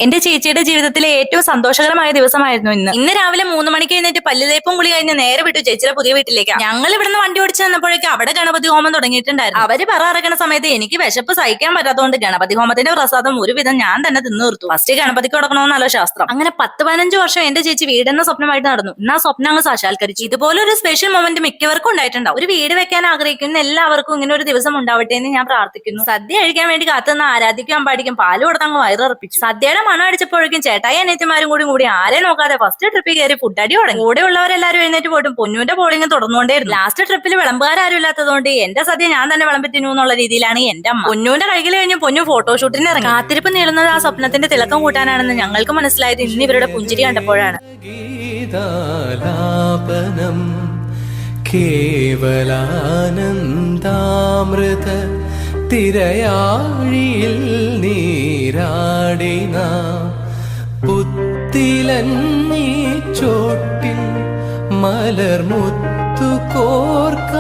എന്റെ ചേച്ചിയുടെ ജീവിതത്തിലെ ഏറ്റവും സന്തോഷകരമായ ദിവസമായിരുന്നു ഇന്ന് രാവിലെ 3 മണിക്ക് എഴുന്നേറ്റ് പല്ലുതേപ്പും കുളി കഴിഞ്ഞ് നേരെ വിട്ടു ചേച്ചിയുടെ പുതിയ വീട്ടിലേക്ക്. ഞങ്ങൾ ഇവിടുന്ന് വണ്ടി ഓടിച്ചു വന്നപ്പോഴേക്കും അവിടെ ഗണപതി ഹോമം തുടങ്ങിയിട്ടുണ്ടായിരുന്നു. അവര് പറ ഇറങ്ങുന്ന സമയത്ത് എനിക്ക് വിശപ്പ് സഹിക്കാൻ പറ്റാത്തതുകൊണ്ട് ഗണപതി ഹോമത്തിന്റെ പ്രസാദം ഒരുവിധം ഞാൻ തന്നെ തിന്നു തീർത്തു. ഫസ്റ്റ് ഗണപതിക്ക് കൊടുക്കണമെന്നല്ലോ ശാസ്ത്രം. അങ്ങനെ 10-15 വർഷം എന്റെ ചേച്ചി വീടെന്ന സ്വപ്നമായിട്ട് നടന്നു. ഇന്ന് ആ സ്വപ്നം അങ്ങ് സാക്ഷാത്കരിച്ചു. ഇതുപോലെ ഒരു സ്പെഷ്യൽ മൊമെന്റ് മിക്കവർക്കും ഉണ്ടായിട്ടുണ്ടാവും. ഒരു വീട് വെക്കാൻ ആഗ്രഹിക്കുന്ന എല്ലാവർക്കും ഇങ്ങനെ ഒരു ദിവസം ഉണ്ടാവട്ടെ എന്ന് ഞാൻ പ്രാർത്ഥിക്കുന്നു. സദ്യ കഴിക്കാൻ വേണ്ടി കാത്തുനിന്ന് ആരാധിക്കും അമ്പാടിക്കും പാല് കൊടുത്തങ്ങ് വയറിറപ്പിച്ചു. സദ്യയുടെ മണം അടിച്ചപ്പോഴേക്കും ചേട്ടായി അനിയത്തിമാരും കൂടി ആരെ നോക്കാതെ ഫസ്റ്റ് ട്രിപ്പിൽ കയറി ഫുഡ് അടി തുടങ്ങി. കൂടെ ഉള്ളവരെല്ലാരും എഴുന്നേറ്റ് പോയിട്ടും പൊന്നുവിന്റെ ബോളിംഗ് തുടർന്നുകൊണ്ടേയിരുന്നു. ലാസ്റ്റ് ട്രിപ്പിൽ വിളമ്പുകാരും ഇല്ലാത്തതുകൊണ്ട് എന്റെ സദ്യ ഞാൻ തന്നെ വിളമ്പി തിന്നു എന്നുള്ള രീതിയിലാണ് എന്റെ അമ്മ. പൊന്നുവിന്റെ കൈകൾ കഴിഞ്ഞ് പൊന്നു ഫോട്ടോഷൂട്ടിന് ഇറങ്ങി. കാത്തിരിപ്പ് നീളുന്നത് ആ സ്വപ്നത്തിന്റെ തിളക്കം കൂട്ടാനാണെന്ന് ഞങ്ങൾക്ക് മനസ്സിലായത് ഇന്ന് ഇവരുടെ പുഞ്ചിരി കണ്ടപ്പോഴാണ്. കേവലാനന്ദാമൃത തിരയാഴിയിൽ നീരാടിന പുത്തിലന്നീ ചോട്ടിൽ മലർമുത്തു കോർക്ക